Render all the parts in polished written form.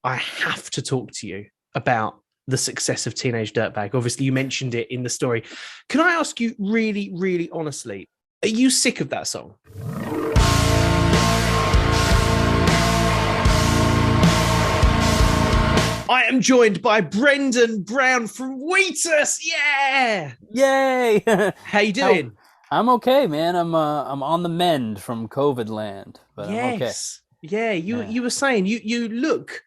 I have to talk to you about the success of Teenage Dirtbag. Obviously, you mentioned it in the story. Can I ask you really, really honestly, are you sick of that song? I am joined by Brendan Brown from Wheatus. Yeah. Yay! How you doing? I'm okay, man. I'm on the mend from COVID land, but I'm okay. Yes. Yeah, you Yeah. you were saying you look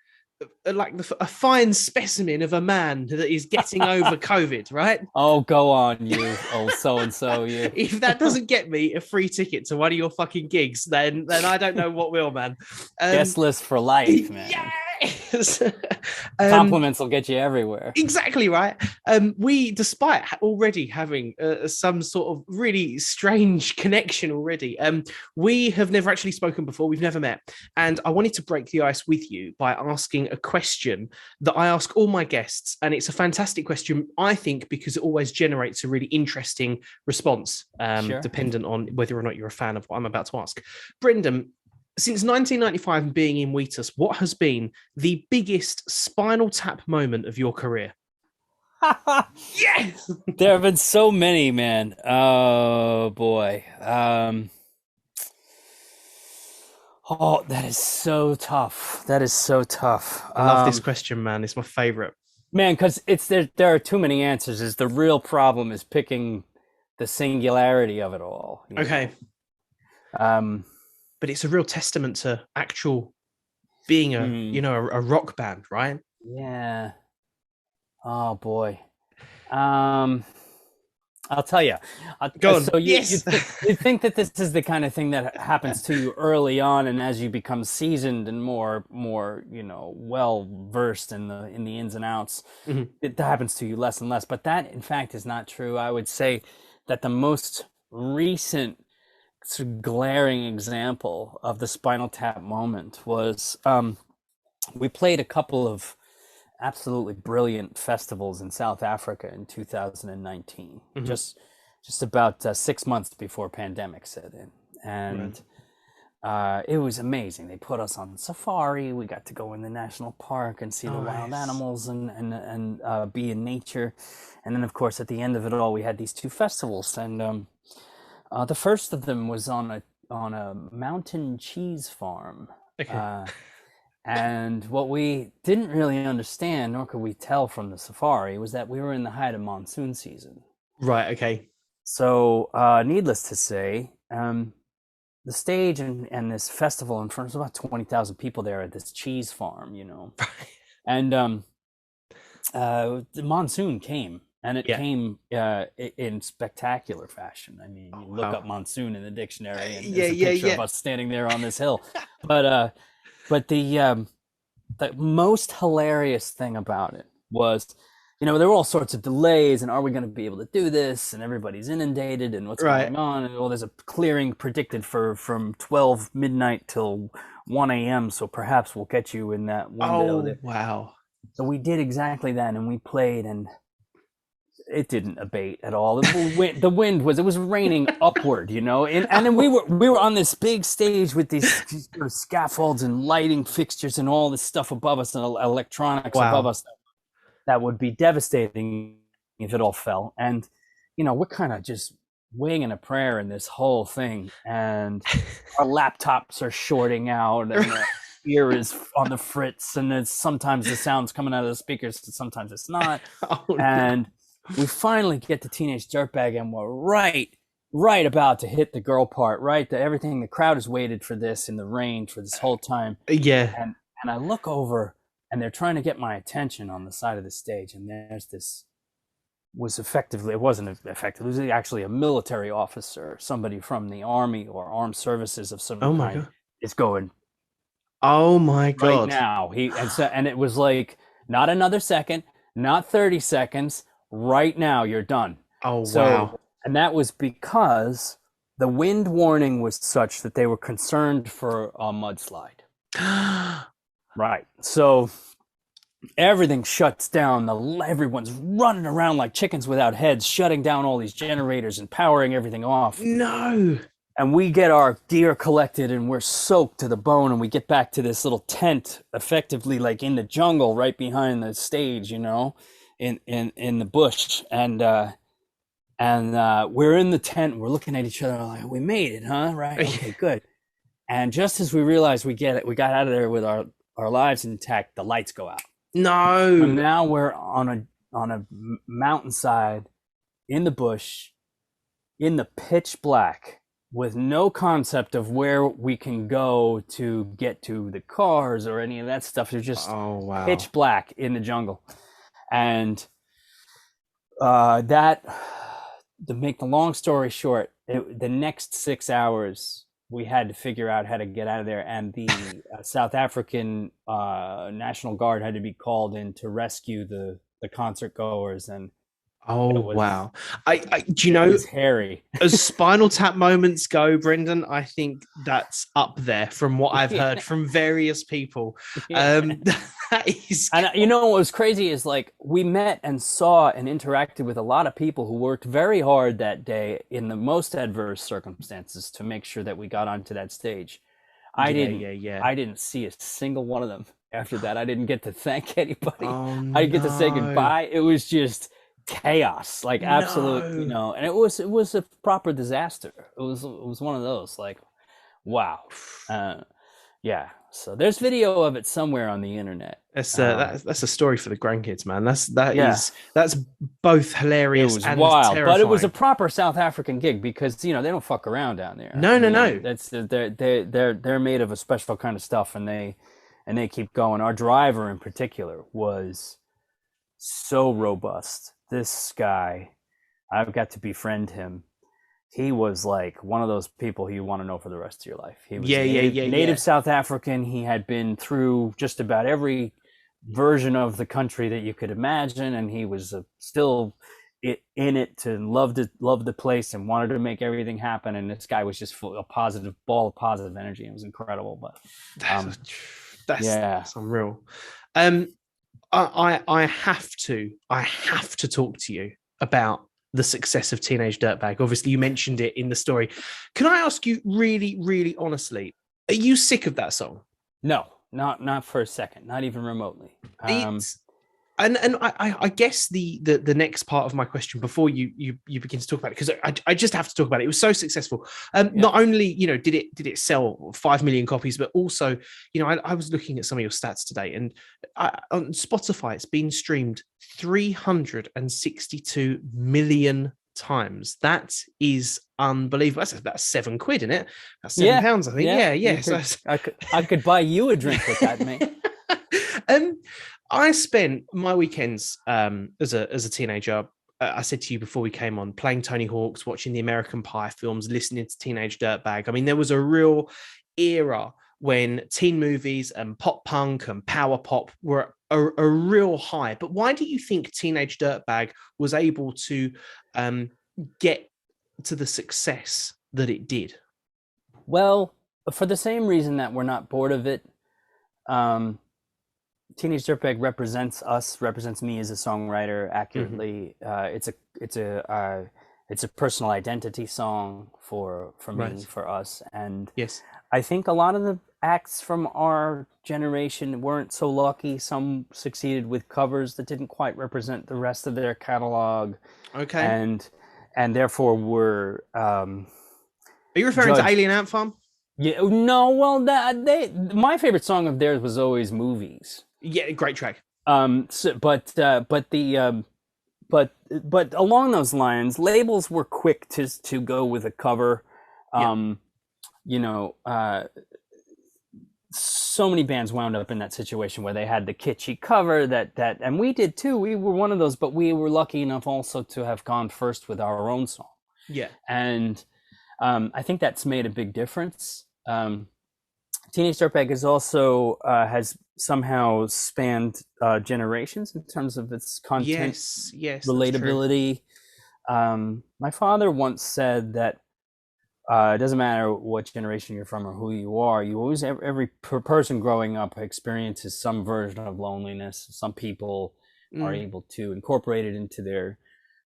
like a fine specimen of a man that is getting over COVID, right? Oh, go on, you old so and so, you. If that doesn't get me a free ticket to one of your fucking gigs, then I don't know what will, man. Um, Guest list for life, man. yes. um, Compliments will get you everywhere. Exactly right. We, despite already having some sort of really strange connection already, we have never actually spoken before. We've never met, and I wanted to break the ice with you by asking a question that I ask all my guests, and it's a fantastic question, I think, because it always generates a really interesting response, Sure. dependent on whether or not you're a fan of what I'm about to ask. Brendan, since 1995 and being in Wheatus, what has been the biggest Spinal Tap moment of your career? Yes. There have been so many, man. Oh boy. Oh, that is so tough. That is so tough. I love this question, man. It's my favorite. Man, because there are too many answers. Is the real problem is picking the singularity of it all. Okay. Um, But it's a real testament to actual being a rock band, right? yeah. Oh boy. Um, I'll tell you. Go on. So Yes. you think that this is the kind of thing that happens to you early on, and as you become seasoned and more well versed in the ins and outs, Mhm. it happens to you less and less. But that, in fact, is not true. I would say that the most recent sort of glaring example of the Spinal Tap moment was we played a couple of absolutely brilliant festivals in South Africa in 2019, Mhm. just about 6 months before pandemic set in, Right. and it was amazing. They put us on safari. We got to go in the national park and see the wild Nice. animals and be in nature, and then of course at the end of it all, we had these two festivals, and the first of them was on a mountain cheese farm. Okay. Uh, and what we didn't really understand, nor could we tell from the safari, was that we were in the height of monsoon season. Right. Okay. So, needless to say, the stage and this festival in front of about 20,000 people there at this cheese farm, and the monsoon came. And it Yeah. came in spectacular fashion. I mean, Oh, you look up wow. monsoon in the dictionary, and Yeah. there's a Yeah. picture of Yeah. us standing there on this hill. But the most hilarious thing about it was, there were all sorts of delays, and are we going to be able to do this? And everybody's inundated, and what's Right. going on? And there's a clearing predicted for from 12 midnight till 1 a.m. So perhaps we'll get you in that window Oh, there. wow. So we did exactly that, and we played, and it didn't abate at all. The wind was, it was raining upward, and then we Oh, were on this big stage with these sort of scaffolds and lighting fixtures and all this stuff above us and electronics above wow. us that would be devastating if it all fell. And we're kind of just winging a prayer in this whole thing, and our laptops are shorting out, and the ear is on the fritz, and it's sometimes the sound's coming out of the speakers, sometimes it's not. Oh, no. And we finally get to Teenage Dirtbag, and we're right about to hit the girl part, right? That everything, the crowd has waited for this in the rain for this whole time. Yeah. And I look over, and they're trying to get my attention on the side of the stage, and there's this it wasn't effective. It was actually a military officer, somebody from the army or armed services of some Oh my kind, God. is going Oh my right God. now. And it was like, not another second, not 30 seconds, right now you're done. Oh, So, wow. and that was because the wind warning was such that they were concerned for a mudslide. Right. So everything shuts down. Everyone's running around like chickens without heads, shutting down all these generators and powering everything off. No. and we get our gear collected and we're soaked to the bone, and we get back to this little tent, effectively like in the jungle right behind the stage, in the bush. And we're in the tent, we're looking at each other like, we made it, huh? Right. Okay, good. And just as we realized we got out of there with our lives intact, the lights go out. No. And now we're on a mountainside in the bush, in the pitch black, with no concept of where we can go to get to the cars or any of that stuff. There's just pitch black in the jungle. And to make the long story short, the next 6 hours, we had to figure out how to get out of there. And the South African National Guard had to be called in to rescue the concert goers. And wow. Do you know, it's hairy. As Spinal Tap moments go, Brendan, I think that's up there from what I've heard from various people. That is. And what was crazy is, like, we met and saw and interacted with a lot of people who worked very hard that day in the most adverse circumstances to make sure that we got onto that stage. I didn't see a single one of them after that. I didn't get to thank anybody. I didn't get to say goodbye. It was just chaos, like absolute, and it was a proper disaster. It was one of those, like, wow. So there's video of it somewhere on the internet. That's a story for the grandkids, man. That's both hilarious. It was and wild, terrifying. but it was a proper South African gig, because they don't fuck around down there. No. They're made of a special kind of stuff, and they keep going. Our driver in particular was so robust. This guy, I've got to befriend him. He was like one of those people who you want to know for the rest of your life. He was native South African. He had been through just about every version of the country that you could imagine, and he was still in it to love the place and wanted to make everything happen. And this guy was just full of positive ball of positive energy. It was incredible. But that's unreal. I have to talk to you about the success of Teenage Dirtbag. Obviously, you mentioned it in the story. Can I ask you really, really honestly, are you sick of that song? No, not for a second, not even remotely. And I guess the next part of my question before you begin to talk about it, because I just have to talk about it. It was so successful. Not only did it sell 5 million copies, but also I was looking at some of your stats today, and on Spotify it's been streamed 362 million times. That is unbelievable. That's £7, isn't it? That's £7, I think. Yeah. So I could buy you a drink with that, mate. I spent my weekends as a teenager. I said to you before we came on, playing Tony Hawk's, watching the American Pie films, listening to Teenage Dirtbag. I mean, there was a real era when teen movies and pop punk and power pop were a real high. But why do you think Teenage Dirtbag was able to get to the success that it did? Well, for the same reason that we're not bored of it. Teenage Dirtbag represents me as a songwriter accurately. Mm-hmm. It's a personal identity song for me, for us. And yes, I think a lot of the acts from our generation weren't so lucky. Some succeeded with covers that didn't quite represent the rest of their catalog. Okay. And therefore were are you referring to Alien Ant Farm? Yeah, no, well, my favorite song of theirs was always Movies. Yeah, great track. But along those lines, labels were quick to go with a cover. So many bands wound up in that situation where they had the kitschy cover that and we did too. We were one of those, but we were lucky enough also to have gone first with our own song. Yeah. And I think that's made a big difference. Teenage Dirtbag is also has somehow spanned generations in terms of its content, yes, relatability. My father once said that it doesn't matter what generation you're from or who you are, every person growing up experiences some version of loneliness. Some people are able to incorporate it into their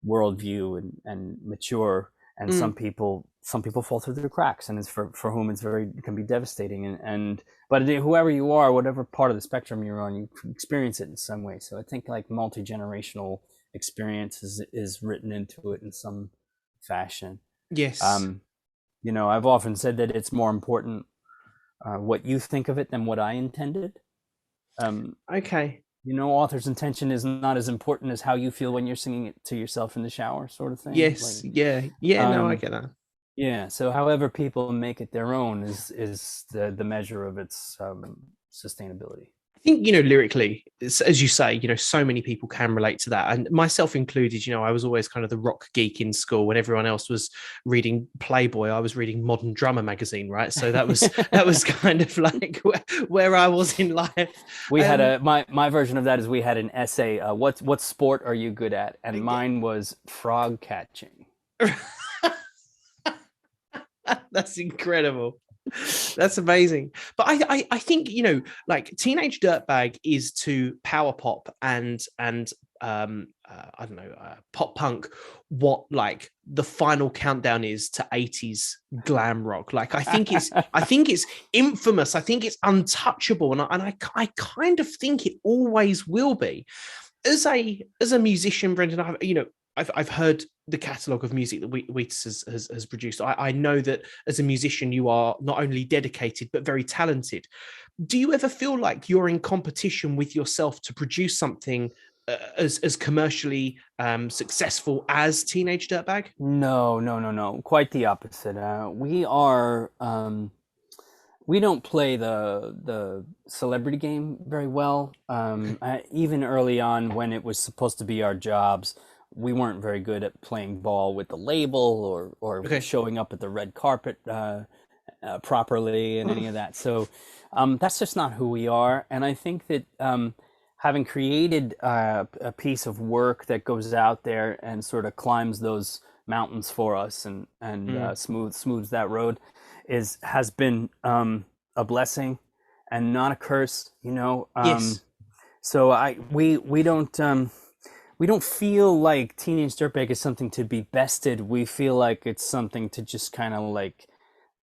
worldview and mature, and some people some people fall through the cracks, and it's for whom it can be devastating. But whoever you are, whatever part of the spectrum you're on, you experience it in some way. So I think like multi-generational experience is written into it in some fashion. Yes. I've often said that it's more important what you think of it than what I intended. Okay. Author's intention is not as important as how you feel when you're singing it to yourself in the shower, sort of thing. Yes. Yeah. No, I get that. Yeah. So however people make it their own is the measure of its sustainability. I think, lyrically, as you say, so many people can relate to that, and myself included. I was always kind of the rock geek in school. When everyone else was reading Playboy, I was reading Modern Drummer magazine, right? So that was kind of like where I was in life. We had my version of that is we had an essay. What sport are you good at? And mine was frog catching. That's incredible. That's amazing. But I think, like Teenage Dirtbag is to power pop and I don't know, pop punk what like the final countdown is to 80s glam rock. Like I think it's infamous. I think it's untouchable, and I kind of think it always will be. As a musician, Brendan, I've heard the catalogue of music that Wheatus has produced. I know that as a musician, you are not only dedicated, but very talented. Do you ever feel like you're in competition with yourself to produce something as commercially successful as Teenage Dirtbag? No. Quite the opposite. We don't play the celebrity game very well. Even early on, when it was supposed to be our jobs, we weren't very good at playing ball with the label or showing up at the red carpet properly and any of that. So that's just not who we are. And I think that having created a piece of work that goes out there and sort of climbs those mountains for us and smooths that road has been a blessing and not a curse. Yes. So we don't feel like Teenage Dirtbag is something to be bested. We feel like it's something to just kind of like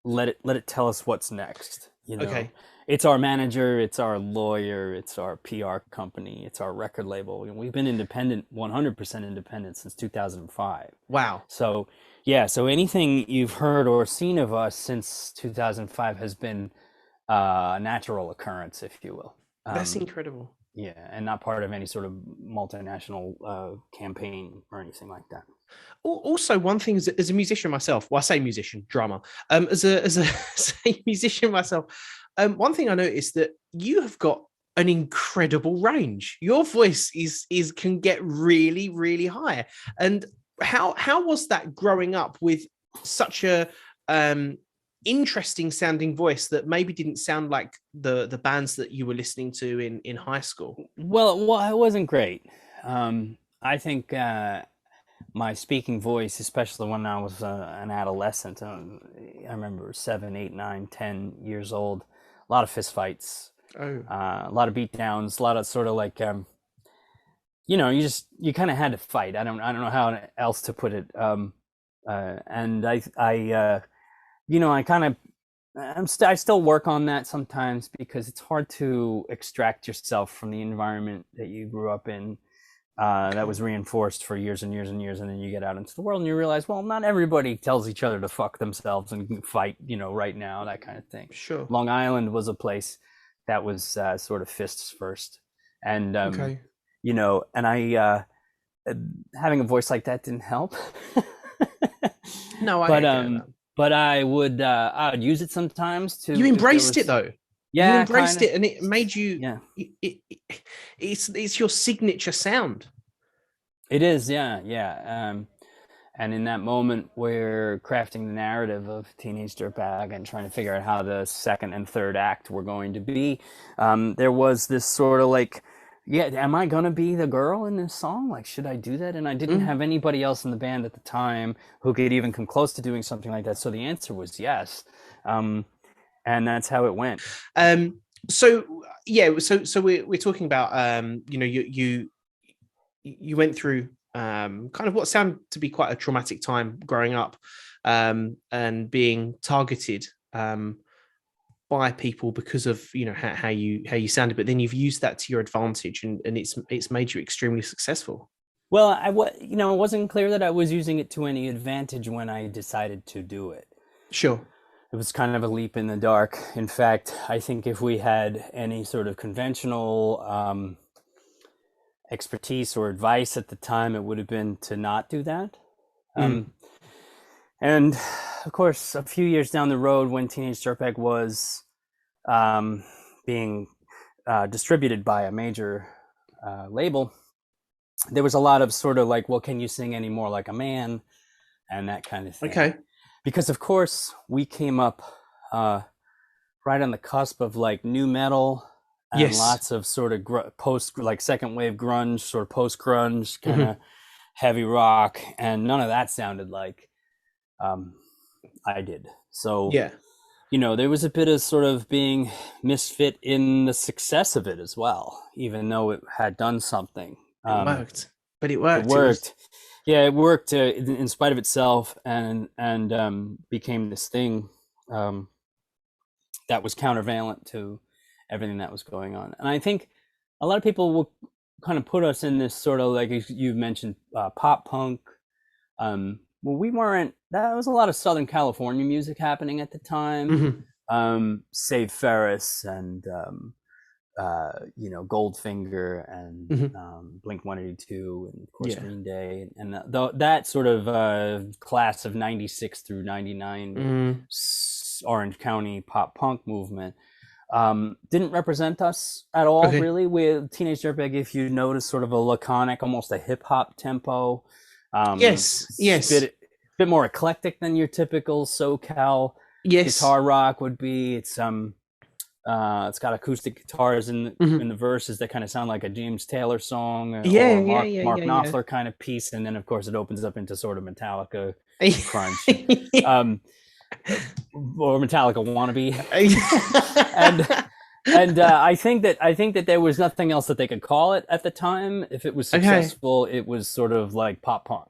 let it tell us what's next. Okay. It's our manager, it's our lawyer, it's our PR company, it's our record label. We've been independent, 100% independent since 2005. Wow. So anything you've heard or seen of us since 2005 has been a natural occurrence, if you will. That's incredible. Yeah, and not part of any sort of multinational campaign or anything like that. Also, one thing as a musician myself, well, I say musician, drummer, as a musician myself, one thing I noticed that you have got an incredible range. Your voice can get really, really high. And how was that growing up with such a interesting sounding voice that maybe didn't sound like the bands that you were listening to in high school? Well, it wasn't great. I think my speaking voice, especially when I was an adolescent, I remember 7, 8, 9, 10 years old, a lot of fist fights, a lot of beat downs, a lot of sort of like you kind of had to fight. I don't know how else to put it. And I still work on that sometimes because it's hard to extract yourself from the environment that you grew up in, that was reinforced for years and years and years, and then you get out into the world and you realize, well, not everybody tells each other to fuck themselves and fight, right now, that kind of thing. Sure. Long Island was a place that was sort of fists first, and and I having a voice like that didn't help. No, but I would use it sometimes to. You embraced it though. Yeah, you embraced it, and it made you. Yeah, it's your signature sound. It is, yeah. And in that moment, we're crafting the narrative of Teenage Dirtbag and trying to figure out how the second and third act were going to be. There was this sort of like, am I gonna be the girl in this song? Like, should I do that? And I didn't have anybody else in the band at the time who could even come close to doing something like that. So the answer was yes. And that's how it went. So we're talking about you went through kind of what sounded to be quite a traumatic time growing up. and being targeted by people because of how you sounded, but then you've used that to your advantage, and it's made you extremely successful. Well, it wasn't clear that I was using it to any advantage when I decided to do it. Sure. It was kind of a leap in the dark. In fact, I think if we had any sort of conventional expertise or advice at the time, it would have been to not do that. And of course, a few years down the road, when Teenage Dirtbag was being distributed by a major label, there was a lot of sort of like, well, can you sing any more like a man, and that kind of thing. Okay. Because of course we came up right on the cusp of like new metal and Yes. lots of sort of post, like second wave grunge, sort of post grunge kind of heavy rock, and none of that sounded like I did. So Yeah. there was a bit of sort of being misfit in the success of it as well, even though it had done something. It worked, but it worked. It worked. Yeah, it worked in spite of itself, and became this thing that was countervalent to everything that was going on. And I think a lot of people will kind of put us in this sort of, like you've mentioned, pop punk. Well, we weren't. That was a lot of Southern California music happening at the time. Save Ferris and Goldfinger and Blink 182 and of course Green Day, and that sort of class of 96 through 99 Orange County pop punk movement didn't represent us at all. Really, with Teenage Dirtbag, if you notice, sort of a laconic, almost a hip hop tempo. Yes. Bit more eclectic than your typical SoCal guitar rock would be. It's got acoustic guitars in the verses that kind of sound like a James Taylor song, or Mark Knopfler kind of piece, and then of course it opens up into sort of Metallica crunch, or Metallica wannabe. and I think that there was nothing else that they could call it at the time. If it was successful, it was sort of like pop punk,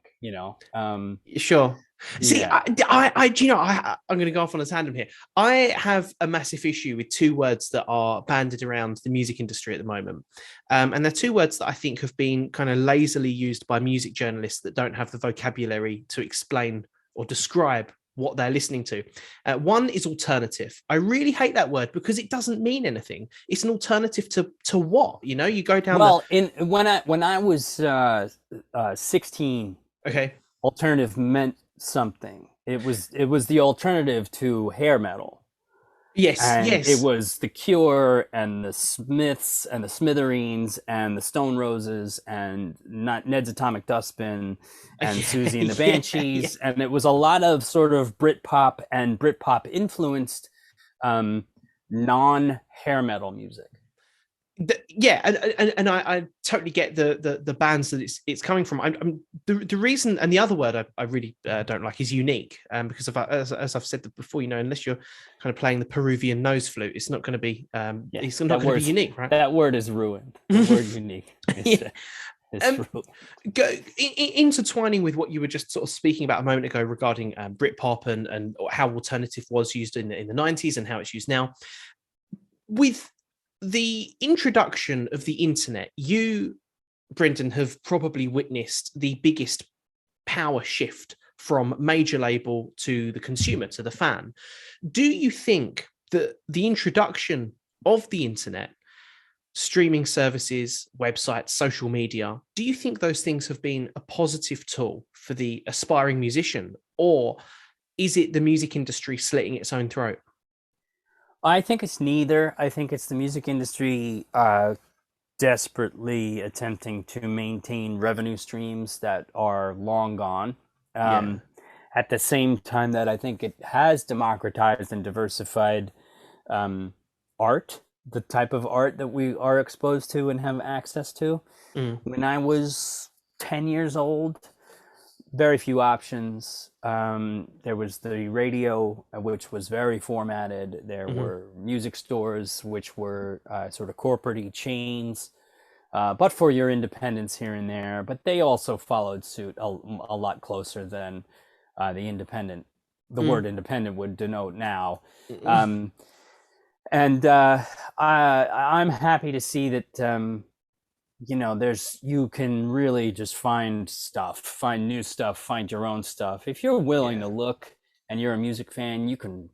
Sure. See, I'm going to go off on a tandem here. I have a massive issue with two words that are bandied around the music industry at the moment. And they're two words that I think have been kind of lazily used by music journalists that don't have the vocabulary to explain or describe what they're listening to. One is alternative. I really hate that word because it doesn't mean anything. It's an alternative to what? You go down. Well, when I was 16, alternative meant something. It was the alternative to hair metal. Yes. It was the Cure and the Smiths and the Smithereens and the Stone Roses and not Ned's Atomic Dustbin and Susie and the Banshees. And it was a lot of sort of Britpop and Britpop influenced non-hair metal music. And I totally get the bands that it's coming from. The reason, and the other word I really don't like is unique, because as I've said before, unless you're kind of playing the Peruvian nose flute, it's not going to be it's not going to be unique, right? That word is ruined. The word unique is intertwining with what you were just sort of speaking about a moment ago regarding Britpop and how alternative was used in the 90s and how it's used now. With the introduction of the internet, you, Brendan, have probably witnessed the biggest power shift from major label to the consumer, to the fan. Do you think that the introduction of the internet, streaming services, websites, social media, do you think those things have been a positive tool for the aspiring musician, or is it the music industry slitting its own throat? I think it's neither. I think it's the music industry desperately attempting to maintain revenue streams that are long gone. At the same time that I think it has democratized and diversified art, the type of art that we are exposed to and have access to. When I was 10 years old, very few options. There was the radio, which was very formatted. There were music stores, which were sort of corporate-y chains, but for your independence here and there. But they also followed suit a lot closer than the independent the word independent would denote now. Mm. And I'm happy to see that, you know, you can really just find new stuff, find your own stuff. If you're willing to look and you're a music fan, you can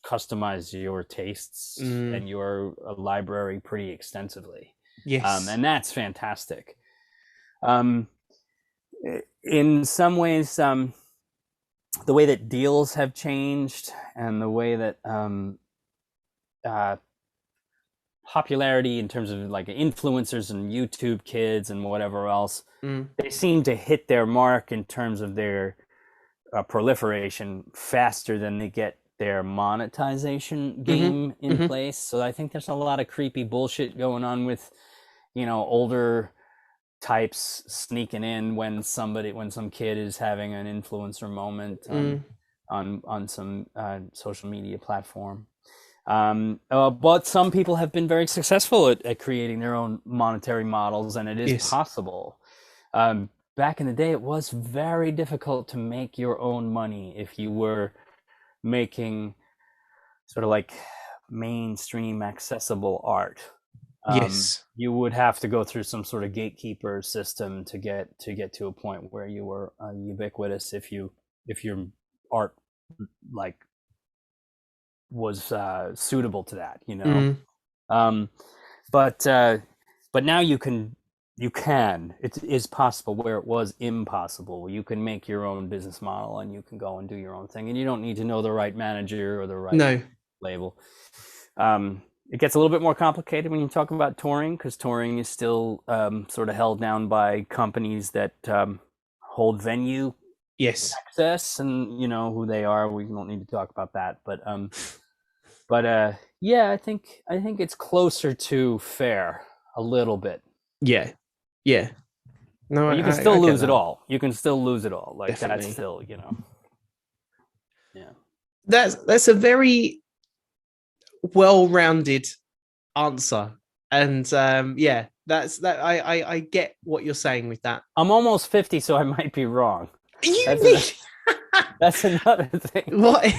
customize your tastes and your library pretty extensively. Yes. And that's fantastic. In some ways, the way that deals have changed and the way that popularity in terms of like influencers and YouTube kids and whatever else, they seem to hit their mark in terms of their proliferation faster than they get their monetization game in place. So I think there's a lot of creepy bullshit going on with, you know, older types sneaking in when some kid is having an influencer moment on some social media platform. But some people have been very successful at creating their own monetary models, and it is possible. Back in the day, it was very difficult to make your own money if you were making sort of like mainstream accessible art. You would have to go through some sort of gatekeeper system to get to a point where you were ubiquitous if your art like was suitable to that, you know. But now it is possible where it was impossible. You can make your own business model and you can go and do your own thing, and you don't need to know the right manager or the right label. It gets a little bit more complicated when you talk about touring, because touring is still sort of held down by companies that hold venue access, and you know who they are. We don't need to talk about that, but yeah, I think it's closer to fair a little bit. Yeah. No, you can still lose it all. You can still lose it all. Like Definitely. That's still, you know. Yeah. That's a very well-rounded answer, and I get what you're saying with that. I'm almost 50, so I might be wrong. That's another thing. What?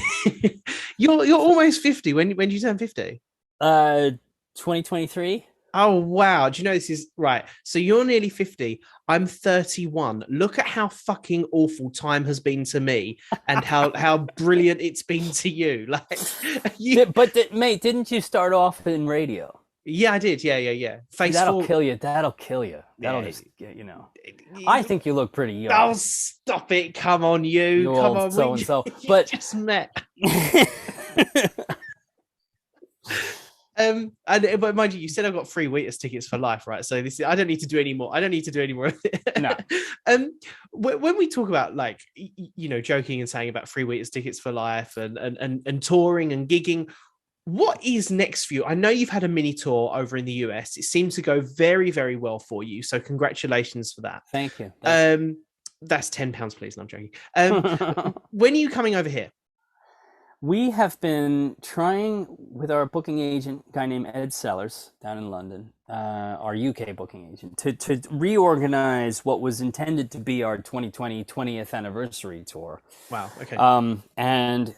You're almost 50. When did you turn 50? 2023. Oh wow! Do you know this is right? So you're nearly 50. I'm 31. Look at how fucking awful time has been to me, and how brilliant it's been to you. Like, mate, didn't you start off in radio? Yeah, I did. Yeah. That'll kill you. That'll just, you know. I think you look pretty young. Oh, stop it! Come on, you. Come on, so and so. But just met. But mind you said I've got free Wheatus tickets for life, right? So I don't need to do any more. I don't need to do any more of it. No. When we talk about, like, you know, joking and saying about free Wheatus tickets for life and touring and gigging, what is next for you? I know you've had a mini tour over in the US. It seems to go very, very well for you. So congratulations for that. Thank you. That's £10, please. No, I'm joking. When are you coming over here? We have been trying with our booking agent, a guy named Ed Sellers down in London, our UK booking agent, to reorganize what was intended to be our 2020 20th anniversary tour. Wow. Okay. And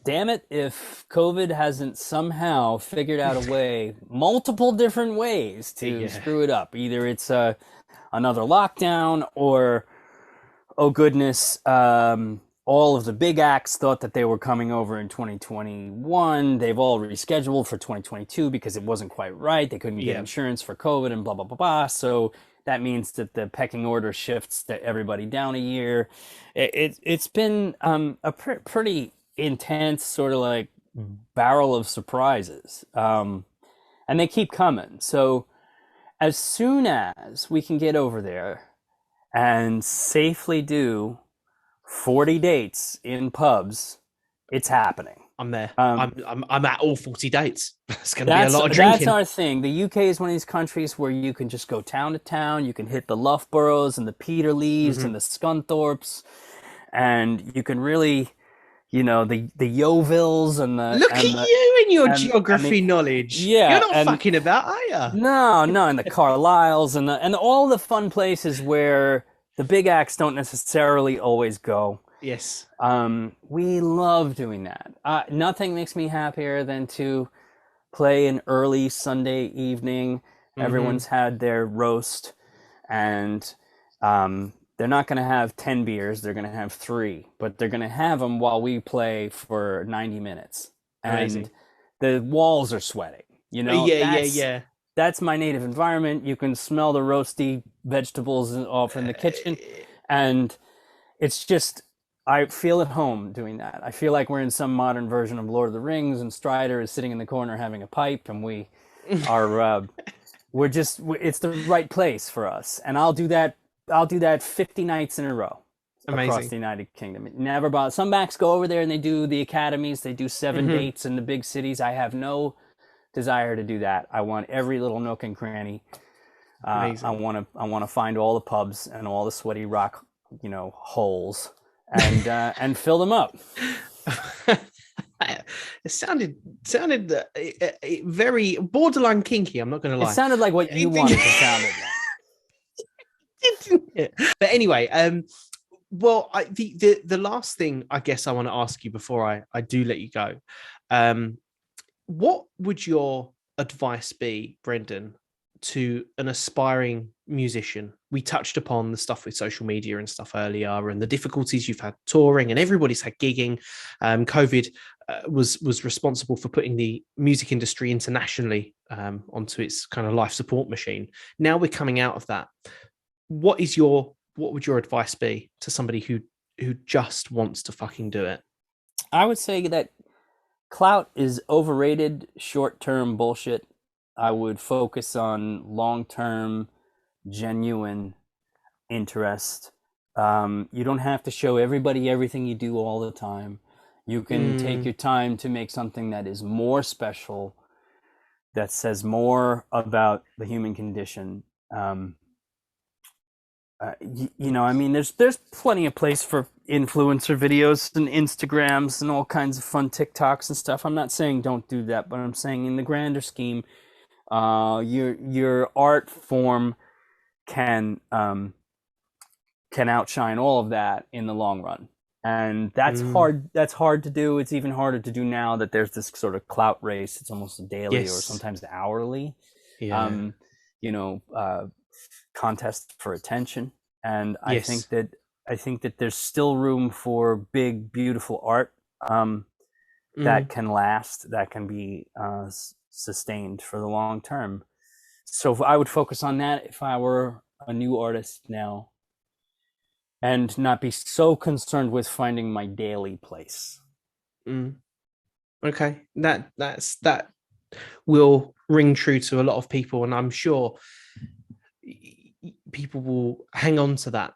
damn it, if COVID hasn't somehow figured out a way, multiple different ways to screw it up. Either it's another lockdown, or, oh goodness, all of the big acts thought that they were coming over in 2021. They've all rescheduled for 2022 because it wasn't quite right. They couldn't get insurance for COVID and blah, blah, blah, blah. So that means that the pecking order shifts to everybody down a year. It's been a pretty intense sort of like barrel of surprises. And they keep coming. So as soon as we can get over there and safely do 40 dates in pubs, it's happening. I'm there. I'm at all 40 dates. It's going to be a lot of drinking. That's our thing. The UK is one of these countries where you can just go town to town. You can hit the Loughboroughs and the Peterlees and the Scunthorpes, and you can really, you know, the Yeovilles and the. Look at you and your geography knowledge. Yeah, you're not fucking about, are you? No, and the Carlisles and all the fun places where the big acts don't necessarily always go. Yes. We love doing that. Nothing makes me happier than to play an early Sunday evening. Mm-hmm. Everyone's had their roast, and they're not going to have 10 beers, they're going to have three, but they're going to have them while we play for 90 minutes. And Amazing. the walls are sweating. You know, Yeah, yeah, yeah. that's my native environment. You can smell the roasty vegetables off in the kitchen, and it's just I feel at home doing that. I feel like we're in some modern version of Lord of the Rings, and Strider is sitting in the corner having a pipe, and we are we're just it's the right place for us. And I'll do that 50 nights in a row across Amazing. the United Kingdom. It never bothers. Some backs go over there and they do the academies. They do 7 dates in the big cities. I have no desire to do that. I want every little nook and cranny. Amazing. I want to find all the pubs and all the sweaty rock, holes, and fill them up. It sounded very borderline kinky. I'm not going to It lie. sounded like what you wanted to sound like. But anyway, well, the last thing I guess I want to ask you before I do let you go, what would your advice be, Brendan, to an aspiring musician? We touched upon the stuff with social media and stuff earlier, and the difficulties you've had touring, and everybody's had gigging. COVID was responsible for putting the music industry internationally onto its kind of life support machine. Now we're coming out of that. What would your advice be to somebody who just wants to fucking do it? I would say that clout is overrated, short-term bullshit. I would focus on long-term, genuine interest. You don't have to show everybody everything you do all the time. You can take your time to make something that is more special, that says more about the human condition. I mean, there's plenty of place for influencer videos and Instagrams and all kinds of fun TikToks and stuff. I'm not saying don't do that, but I'm saying in the grander scheme, your art form can outshine all of that in the long run, and that's hard. That's hard to do. It's even harder to do now that there's this sort of clout race. It's almost daily or Yes. sometimes hourly. Yeah. You know, contest for attention, and Yes. I think that there's still room for big, beautiful art that can last, that can be sustained for the long term. So I would focus on that if I were a new artist now, and not be so concerned with finding my daily place. Mm. Okay. That will ring true to a lot of people, and I'm sure people will hang on to that,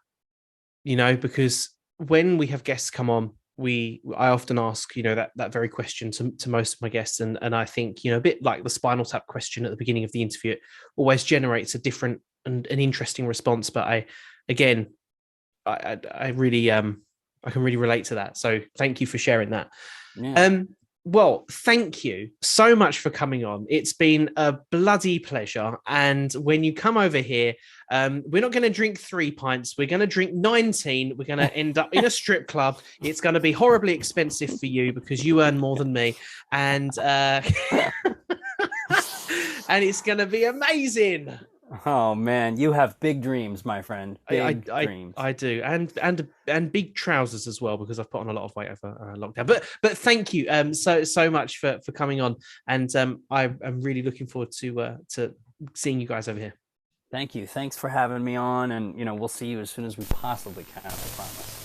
because when we have guests come on, I often ask, that very question to most of my guests, and I think, a bit like the Spinal Tap question at the beginning of the interview, it always generates a different and an interesting response. But I really I can really relate to that. So thank you for sharing that. Yeah. Well, thank you so much for coming on. It's been a bloody pleasure. And when you come over here, we're not going to drink 3 pints. We're going to drink 19. We're going to end up in a strip club. It's going to be horribly expensive for you because you earn more than me. And and it's going to be amazing. Oh man, you have big dreams, my friend. Big dreams. I do, and big trousers as well, because I've put on a lot of weight over lockdown. But thank you so much for coming on, and I'm really looking forward to seeing you guys over here. Thank you. Thanks for having me on, and we'll see you as soon as we possibly can. I promise.